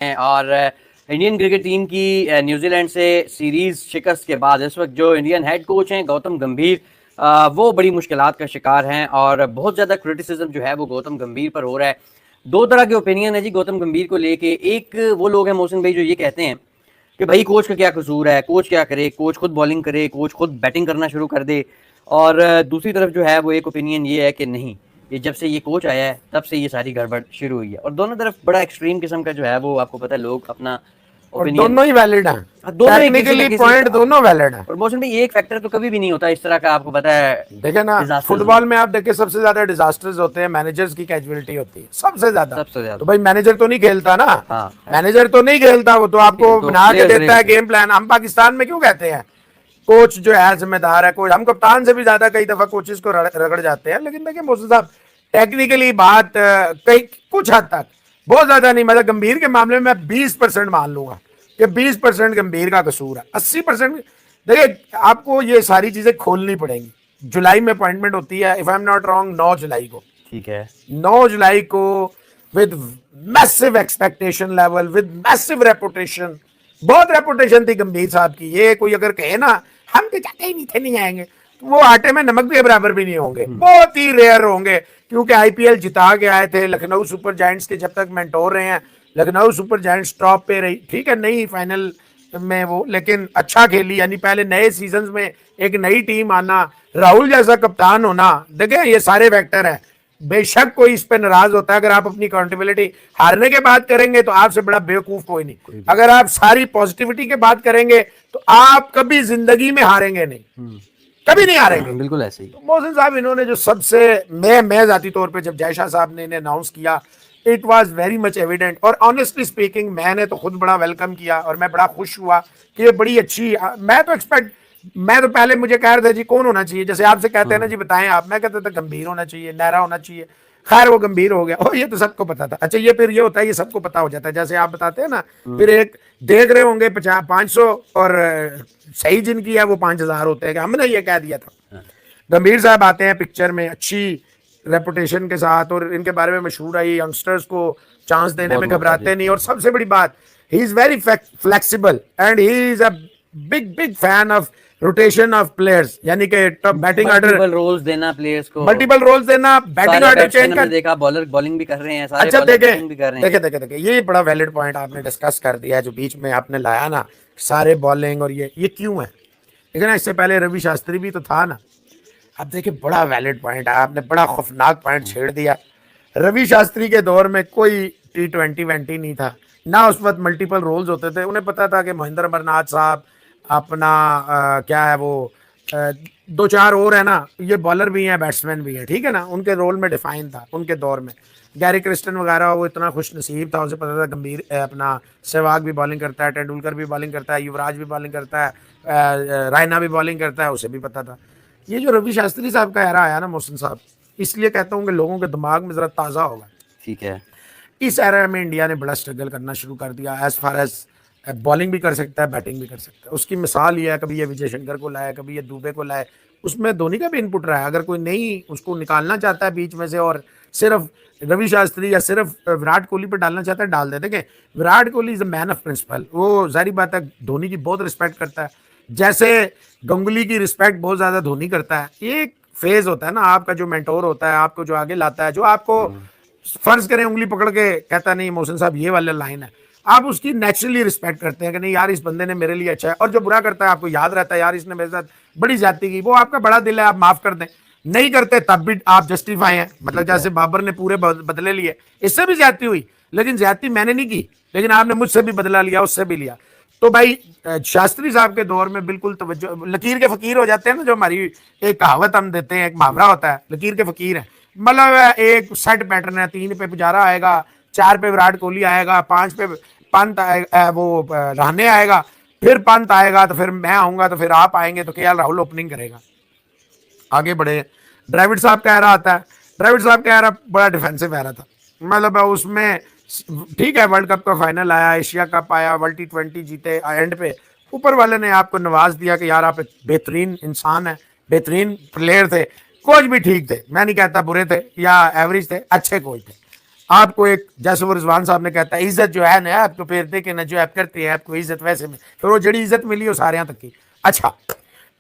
हैं और Indian cricket team की न्यूजीलैंड से सीरीज शिकस्त के बाद इस वक्त जो इंडियन हेड कोच हैं गौतम गंभीर, वो बड़ी मुश्किलात का शिकार हैं और बहुत ज़्यादा क्रिटिसिज्म जो है वो गौतम गंभीर पर हो रहा है। दो तरह के ओपिनियन है जी गौतम गंभीर को लेके। एक वो लोग हैं मोहसिन भाई जो ये कहते हैं कि भाई कोच का क्या कसूर है, कोच क्या करे, कोच खुद बॉलिंग करे, कोच खुद बैटिंग करना शुरू कर दे। और दूसरी तरफ जो है वो एक ओपिनियन ये है कि नहीं, ये जब से ये कोच आया है तब से ये सारी गड़बड़ शुरू हुई है। और दोनों तरफ बड़ा एक्सट्रीम किस्म का जो है वो आपको पता है लोग अपना और ओपिनियन दोनों ही वैलिड हैं, दोनों एक किसी टेक्निकली न किसी पॉइंट दोनों वैलिड हैं। और मौसम भाई एक फैक्टर तो कभी भी नहीं होता इस तरह का, आपको पता है देखे ना, डिजास्टर्स में फुटबॉल में आप देखे सबसे ज्यादा डिजास्टर्स होते हैं मैनेजर्स की, कैजुअलिटी होती है सबसे ज्यादा। सबसे तो ज्यादा। भाई मैनेजर तो नहीं खेलता ना, हाँ मैनेजर तो नहीं खेलता, वो तो आपको तो बना के प्लेयर्स देता है गेम प्लान। हम पाकिस्तान में क्यों कहते हैं कोच जो है जिम्मेदार है, कोच हम कप्तान से भी ज्यादा कई दफा कोचेस को रगड़ जाते हैं। लेकिन देखिए मोहसिन साहब, टेक्निकली बात कई कुछ हद तक, बहुत ज्यादा नहीं, मतलब गंभीर के मामले में मैं 20% मान लूंगा कि 20% गंभीर का कसूर है। 80% देखिए आपको ये सारी चीजें खोलनी पड़ेंगी। जुलाई में अपॉइंटमेंट होती है, if I am not wrong 9 जुलाई को, ठीक है 9 जुलाई को, with massive expectation level, with massive reputation. बहुत रेपुटेशन थी गंभीर साहब की। ये कोई अगर कहे ना हम तो चाहते ही नहीं थे नहीं आएंगे, तो वो आटे में नमक के बराबर भी नहीं होंगे, बहुत ही रेयर होंगे। क्योंकि आईपीएल जिता के आए थे, लखनऊ सुपर जायंट्स के जब तक मेंटोर रहे हैं, लखनऊ सुपर जायंट्स टॉप पे रही, ठीक है नहीं फाइनल में वो, लेकिन अच्छा खेली। यानी पहले नए सीजन में एक नई टीम आना, राहुल जैसा कप्तान होना, देखे ये सारे फैक्टर है। बेशक कोई इस पे नाराज होता है, अगर आप अपनी अकाउंटेबिलिटी हारने के बाद करेंगे तो आपसे बड़ा बेवकूफ कोई नहीं। अगर आप सारी पॉजिटिविटी के बात करेंगे तो आप कभी जिंदगी में हारेंगे नहीं, कभी नहीं हारेंगे। बिल्कुल ऐसे ही। तो मोहसिन साहब इन्होंने जो सबसे, मैं जाती तौर पे जब जय शाह साहब ने इन्हें अनाउंस किया, it was very much evident. और ऑनेस्टली स्पीकिंग मैंने तो खुद बड़ा वेलकम किया और मैं बड़ा खुश हुआ कि ये बड़ी अच्छी, मैं तो पहले मुझे कह रहे थे जी कौन होना चाहिए, जैसे आपसे कहते हैं ना जी बताएं आप, मैं कहता था गंभीर होना चाहिए, नेहरा होना चाहिए। खैर वो गंभीर हो गया, और ये तो सबको पता था। अच्छा ये फिर ये होता है, ये सबको पता हो जाता है, जैसे आप बताते हैं ना, फिर एक देख रहे होंगे 500 और सही जिनकी है वो 5000 होते हैं कि हमने ये कह दिया था। गंभीर साहब आते हैं पिक्चर में अच्छी रेपुटेशन के साथ, और इनके बारे में मशहूर है यंगस्टर्स को चांस देने में घबराते नहीं। और सबसे बड़ी बात, he is very flexible and he is a big big fan of rotation of players, यानी कि बैटिंग ऑर्डर, मल्टीपल रोल्स देना प्लेयर्स को, मल्टीपल रोल्स देना, बैटिंग ऑर्डर चेंज कर। देखा बॉलर बॉलिंग भी कर रहे हैं, सारे अच्छा बॉलर बैटिंग भी कर रहे हैं। देखे ये बड़ा वैलिड पॉइंट आपने डिस्कस कर दिया है, जो बीच में आपने लाया ना सारे बॉलिंग, और ये क्यों है। लेकिन इससे पहले रवि शास्त्री भी तो था ना। अब देखिए बड़ा वैलिड पॉइंट है, आपने बड़ा खौफनाक पॉइंट छेड़ दिया। रवि शास्त्री के दौर में कोई T20 वेंटी नहीं था ना, उस वक्त मल्टीपल रोल्स होते थे। उन्हें पता था कि महेंद्र अमरनाथ साहब अपना क्या है वो, दो चार और है ना, ये बॉलर भी हैं बैट्समैन भी हैं, ठीक है ना, उनके रोल में डिफाइन था उनके दौर में। गैरी क्रिस्टन वगैरह वो इतना खुश नसीब था, उसे पता था गंभीर अपना सहवाग भी बॉलिंग करता है, तेंदुलकर भी बॉलिंग करता है, युवराज भी बॉलिंग करता है, रायना भी बॉलिंग करता है, उसे भी पता था। ये जो रवि शास्त्री साहब का एरा आया ना मोहसिन साहब, इसलिए कहता हूँ कि लोगों के दिमाग में जरा ताज़ा होगा। ठीक है। इस एरा में इंडिया ने बड़ा स्ट्रगल करना शुरू कर दिया, एज फार एज बॉलिंग भी कर सकता है, बैटिंग भी कर सकता है। उसकी मिसाल ये है, कभी ये विजय शंकर को लाए, कभी ये दुबे को लाए, उसमें धोनी का भी इनपुट रहा है। अगर कोई नहीं उसको निकालना चाहता है बीच में से और सिर्फ रवि शास्त्री या सिर्फ विराट कोहली पर डालना चाहता है, डाल दे। देखें Virat Kohli is a man of principle, वो जाहिर बात है धोनी की बहुत रिस्पेक्ट करता है, जैसे गंगुली की रिस्पेक्ट बहुत ज्यादा धोनी करता है। एक फेज होता है ना, आपका जो मेंटोर होता है, आपको जो आगे लाता है, जो आपको फर्ज करें उंगली पकड़ के कहता नहीं मोहसिन साहब ये वाला लाइन है, आप उसकी नेचुरली रिस्पेक्ट करते हैं कि नहीं यार इस बंदे ने मेरे लिए अच्छा है। और जो बुरा करता है आपको याद रहता है यार इसने मेरे साथ बड़ी ज्यादती की, वो आपका बड़ा दिल है, आप माफ कर दें। नहीं करते तब भी आप जस्टिफाई हैं, मतलब जैसे बाबर ने पूरे बदले लिए, इससे भी ज्यादती हुई, लेकिन ज्यादती मैंने नहीं की, लेकिन आपने मुझसे भी बदला लिया, उससे भी लिया। तो भाई शास्त्री साहब के दौर में बिल्कुल तवज्जो, लकीर के फकीर हो जाते हैं ना, जो हमारी एक कहावत हम देते हैं, एक मुहावरा होता है, लकीर के फकीर है। मतलब एक सेट पैटर्न है, 3 पे पुजारा आएगा, 4 पे विराट कोहली आएगा, 5 पे पंत आएगा, वो रहाणे आएगा, फिर पंत आएगा, तो फिर मैं आऊंगा, तो फिर आप आएंगे, तो केएल राहुल ओपनिंग करेगा। आगे बढ़े, द्रविड़ साहब का एरा आता है। द्रविड़ साहब का एरा बड़ा डिफेंसिव एरा था, मतलब उसमें ठीक है वर्ल्ड कप का फाइनल आया, एशिया कप आया, वर्ल्ड T20 जीते, एंड पे ऊपर वाले ने आपको नवाज दिया कि यार आप एक बेहतरीन इंसान है, बेहतरीन प्लेयर थे, कोच भी ठीक थे, मैं नहीं कहता बुरे थे या एवरेज थे, अच्छे कोच थे। आपको एक, जैसे वो रिजवान साहब ने कहता है, इज्जत जो है ना आपको फेरते के ना जो आप करते हैं आपको इज्जत वैसे में, फिर वो जड़ी इज्जत मिली वो सारे तक की। अच्छा,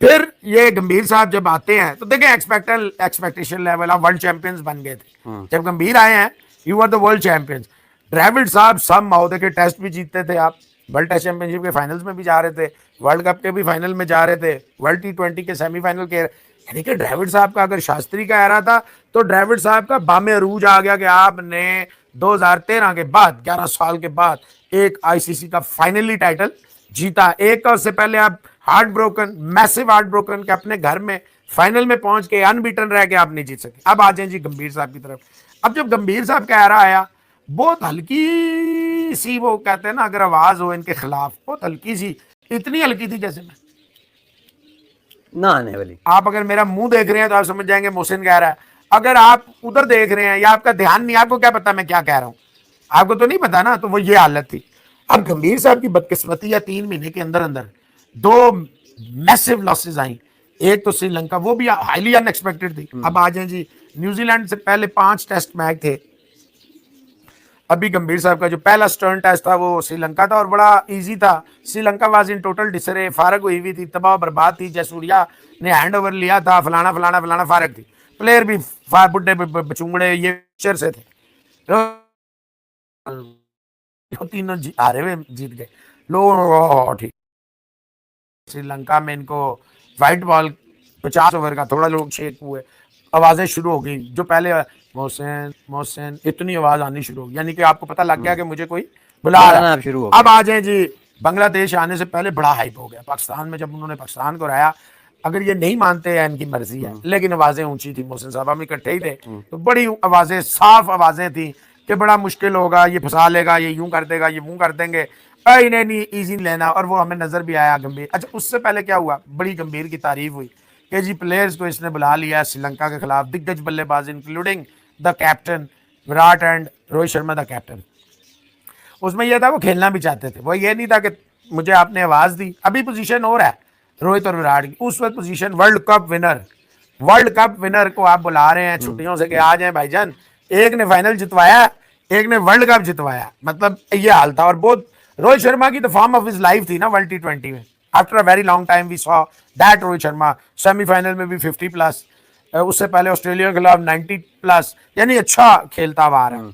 फिर ये गंभीर साहब जब आते हैं तो देखें एक्सपेक्टेशन लेवल, आप वर्ल्ड चैंपियंस बन गए थे जब गंभीर आए हैं, you are the world champions. Dravid साहब सब माओ देखे टेस्ट भी जीतते थे, आप वर्ल्ड टेस्ट चैंपियनशिप के फाइनल्स में भी जा रहे थे, वर्ल्ड कप के भी फाइनल में जा रहे थे, वर्ल्ड T20 के सेमीफाइनल के, यानी कि द्रविड़ साहब का अगर शास्त्री का एरा था तो द्रविड़ साहब का बामे अरूज आ गया कि आपने 2013 के बाद 11 साल के बाद एक आईसीसी का फाइनली टाइटल जीता। एक का उससे पहले आप heart broken, massive heart broken के अपने घर में फाइनल में पहुंच के अनबीटन रह के आप नहीं जीत सके। अब आ जाए जी गंभीर साहब की तरफ। अब जब गंभीर साहब का एरा आया, बहुत हल्की सी, वो कहते हैं ना अगर आवाज हो इनके खिलाफ, बहुत हल्की सी, इतनी हल्की थी जैसे मैं ना आने वाली। आप अगर मेरा मुंह देख रहे हैं तो आप समझ जाएंगे मोहसिन कह रहा है, अगर आप उधर देख रहे हैं या आपका ध्यान नहीं, आपको क्या पता मैं क्या कह रहा हूं, आपको तो नहीं पता ना, तो वो ये हालत थी। अब गंभीर साहब की बदकिस्मती या 3 महीने के अंदर अंदर 2 मैसिव लॉसेज आई। एक तो श्रीलंका, वो भी हाईली अनएक्सपेक्टेड थी। अब आ जाए जी, न्यूजीलैंड से पहले 5 टेस्ट मैच थे। अभी गंभीर साहब का जो पहला स्टर्न टेस्ट था वो श्रीलंका था और बड़ा इजी था। Sri Lanka was in total disarray, फारग हुई हुई थी, तबाह बर्बाद थी, जयसूर्या ने हैंड ओवर लिया था, फलाना फलाना फलाना, फारग थी, प्लेयर भी बुढ़े बचुंगड़े ये पिक्चर से थे, तीनों हारे हुए जीत गए लोग। ठीक, श्रीलंका में इनको व्हाइट बॉल 50 ओवर का थोड़ा लोग शेक हुए, आवाजें शुरू हो गई, जो पहले मोहसिन मोहसिन इतनी आवाज आनी शुरू हो गई, यानी कि आपको पता लग गया कि मुझे कोई बुला रहा है, शुरू हो। अब आ जाए जी, बांग्लादेश आने से पहले बड़ा हाइप हो गया पाकिस्तान में, जब उन्होंने पाकिस्तान को हराया। अगर ये नहीं मानते हैं इनकी मर्जी है, लेकिन आवाजें ऊंची थी, मोहसिन साहब हम इकट्ठे ही थे, तो बड़ी आवाजें, साफ आवाजें थी कि बड़ा मुश्किल होगा, ये फंसा लेगा, ये यूं कर देगा, ये यूं कर देंगे, इन्हें नहीं ईजी लेना, और वो हमें नजर भी आया गंभीर। अच्छा, उससे पहले क्या हुआ, बड़ी गंभीर की तारीफ हुई कि जी प्लेयर्स को इसने बुला लिया श्रीलंका के खिलाफ, दिग्गज बल्लेबाज including the captain Virat and Rohit Sharma the captain. उसमें यह था वो खेलना भी चाहते थे, वो ये नहीं था कि मुझे आपने आवाज दी। अभी पोजीशन और है रोहित और विराट की, उस वक्त पोजीशन वर्ल्ड कप विनर को आप बुला रहे हैं छुट्टियों से कि आ जाए भाईजान, एक ने फाइनल जितवाया, एक ने वर्ल्ड कप जितवाया, मतलब ये हाल था। और बहुत रोहित शर्मा की the form of his life थी ना वर्ल्ड T20 में, after a very long time we saw that Rohit Sharma semifinal में भी 50+, उससे पहले ऑस्ट्रेलिया के खिलाफ 90+, यानी अच्छा खेलता हुआ आ रहा है।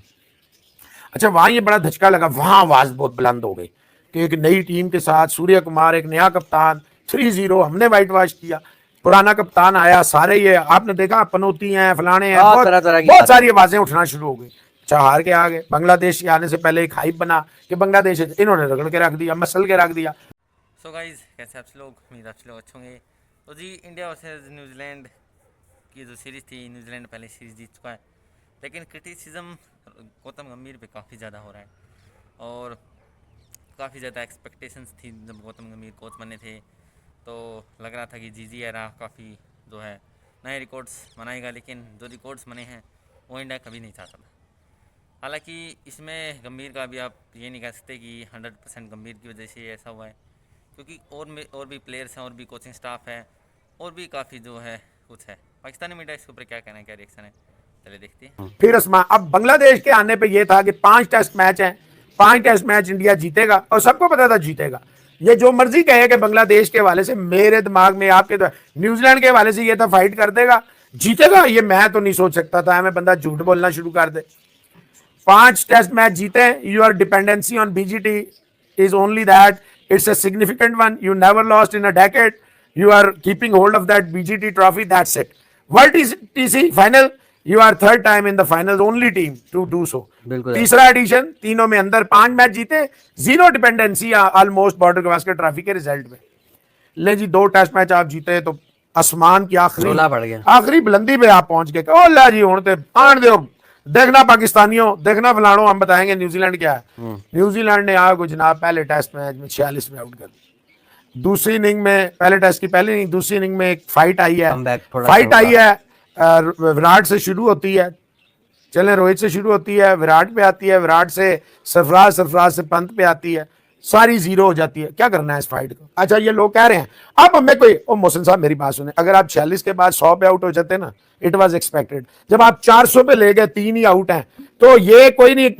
अच्छा, वहां ये बड़ा धचका लगा, वहां आवाज बहुत बुलंद हो गई कि एक नई टीम के साथ सूर्य कुमार, एक नया कप्तान, 3-0 हमने व्हाइट वॉश किया, पुराना कप्तान आया, सारे ये आपने देखा पनौती हैं, फलाने हैं, बहुत सारी आवाजें उठना शुरू हो गई। अच्छा, हार के आ गए। बांग्लादेश के आने से पहले एक हाइप बना कि बांग्लादेश इन्होंने रगड़ के रख दिया, मसल के रख दिया। सो गाइज, कैसे आप लोग, उम्मीद आप लोग अच्छे होंगे। तो जी, इंडिया वर्सेस न्यूजीलैंड की जो सीरीज़ थी, न्यूजीलैंड पहले सीरीज़ जीत चुका है, लेकिन क्रिटिसिज्म गौतम गंभीर पे काफ़ी ज़्यादा हो रहा है और काफ़ी ज़्यादा एक्सपेक्टेशंस थी। जब गौतम गंभीर कोच बने थे तो लग रहा था कि जी एरा काफ़ी जो है नए रिकॉर्ड्स बनाएगा, लेकिन जो रिकॉर्ड्स बने हैं वो इंडिया कभी नहीं चाहता था। हालांकि इसमें गंभीर का भी आप ये नहीं कह सकते कि 100% गंभीर की वजह से ऐसा हुआ है, क्योंकि और भी प्लेयर्स हैं, और भी कोचिंग स्टाफ है, और भी काफ़ी जो है कुछ है। पाकिस्तानी मीडिया इसके ऊपर क्या कहना है, क्या रिएक्शन है, चले देखते हैं। फिर अब बांग्लादेश के आने पे ये था कि 5 टेस्ट मैच हैं, 5 टेस्ट मैच इंडिया जीतेगा, और सबको पता था जीतेगा। ये जो मर्जी कहे कि बांग्लादेश के हवाले से, मेरे दिमाग में, आपके तो न्यूजीलैंड के हवाले से ये था फाइट कर देगा, जीतेगा, ये मैं तो नहीं सोच सकता था। हमें बंदा झूठ बोलना शुरू कर दे। 5 टेस्ट मैच जीते, your dependency on BGT is only that it's a significant one. You never lost in a decade. You are keeping hold of that BGT trophy. That's it. World TC final. You are third time in the finals, only team to do so. तीसरा addition, तीनों में अंदर 5 match जीते, 0 dependency almost border Gavaskar trophy के result में। ले जी 2 test match आप जीते तो आसमान की आखिरी बुलंदी पे आप पहुंच गए। ओ ला जी हुण ते आन दो, देखना पाकिस्तानियों, देखना फलानो, हम बताएंगे न्यूजीलैंड क्या है। न्यूजीलैंड ने आपको जनाब पहले टेस्ट मैच में 46 में आउट कर दिया। दूसरी इनिंग में, पहले टेस्ट की पहली इनिंग, दूसरी इनिंग में एक फाइट आई है, विराट से शुरू होती है, चले रोहित से शुरू होती है, विराट पे आती है, विराट से सरफराज से पंत पे आती है, सारी जीरो हो जाती है। क्या करना है इस फाइट को? अच्छा ये लोग कह रहे हैं अब हमें कोई, ओ मोहसिन साहब मेरी बात सुने, अगर आप 46 के बाद 100 पे आउट हो जाते ना, इट वाज एक्सपेक्टेड। जब आप 400 पे ले गए, 3 ही आउट हैं, तो ये कोई नहीं,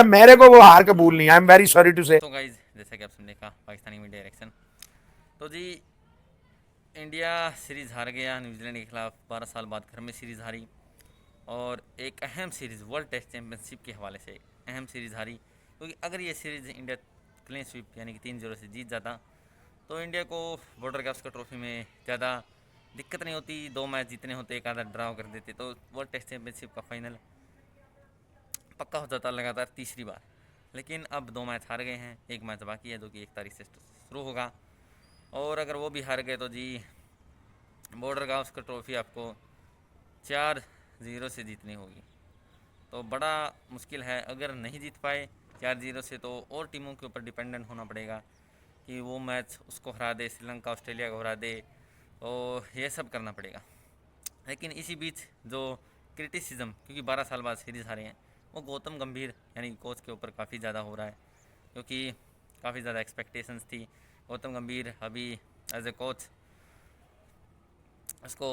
मेरे को वो हार कबूल नहीं। I am very sorry to say. तो गाइज जैसा कि आप सबने कहा पाकिस्तानी मीडिया रिएक्शन, तो जी इंडिया सीरीज़ हार गया न्यूजीलैंड के खिलाफ, 12 साल बाद घर में सीरीज़ हारी, और एक अहम सीरीज़ वर्ल्ड टेस्ट चैंपियनशिप के हवाले से एक अहम सीरीज़ हारी, क्योंकि अगर ये सीरीज़ इंडिया क्लीन स्वीप यानी कि 3-0 से जीत जाता तो इंडिया को बॉर्डर गावस्कर ट्रॉफी में ज़्यादा दिक्कत नहीं होती। 2 मैच जीतने होते, एक आधा ड्रॉ कर देते तो वर्ल्ड टेस्ट चैंपियनशिप का फाइनल पक्का हो जाता लगातार तीसरी बार। लेकिन अब 2 मैच हार गए हैं, एक मैच बाकी है जो कि 1 तारीख से शुरू होगा, और अगर वो भी हार गए तो जी बॉर्डर गावस्कर ट्रॉफी आपको 4-0 से जीतनी होगी। तो बड़ा मुश्किल है, अगर नहीं जीत पाए 4-0 से तो और टीमों के ऊपर डिपेंडेंट होना पड़ेगा कि वो मैच उसको हरा दे, श्रीलंका ऑस्ट्रेलिया को हरा दे, और ये सब करना पड़ेगा। लेकिन इसी बीच जो क्रिटिसिज्म, क्योंकि 12 साल बाद सीरीज़ हारे हैं, वो गौतम गंभीर यानी कोच के ऊपर काफ़ी ज़्यादा हो रहा है, क्योंकि काफ़ी ज़्यादा एक्सपेक्टेशंस थी। गौतम गंभीर अभी एज ए कोच उसको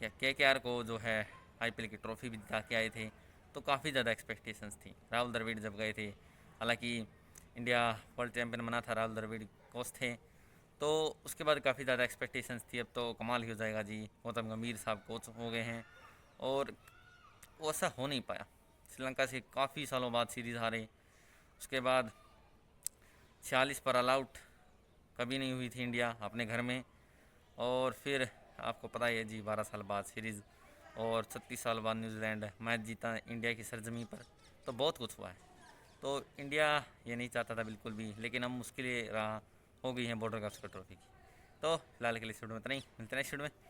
KKR को जो है IPL की ट्रॉफी भी जिता के आए थे, तो काफ़ी ज़्यादा एक्सपेक्टेशंस थी। राहुल द्रविड़ जब गए थे, हालांकि इंडिया वर्ल्ड चैंपियन बना था, राहुल द्रविड़ कोच थे, तो उसके बाद काफ़ी ज़्यादा एक्सपेक्टेशंस थी। अब तो कमाल ही हो जाएगा जी, गौतम गंभीर साहब कोच हो गए हैं, और वो ऐसा हो नहीं पाया। श्रीलंका से काफ़ी सालों बाद सीरीज़ हारे, उसके बाद 46 पर ऑल आउट कभी नहीं हुई थी इंडिया अपने घर में, और फिर आपको पता ही है जी 12 साल बाद सीरीज़, और 36 साल बाद न्यूजीलैंड मैच जीता इंडिया की सरजमी पर, तो बहुत कुछ हुआ है। तो इंडिया ये नहीं चाहता था बिल्कुल भी, लेकिन अब मुश्किलें रहा हो गई हैं बॉर्डर गावस्कर ट्रॉफी की। तो फिलहाल के लिए इस वीडियो में इतना ही, मिलते हैं नेक्स्ट वीडियो में।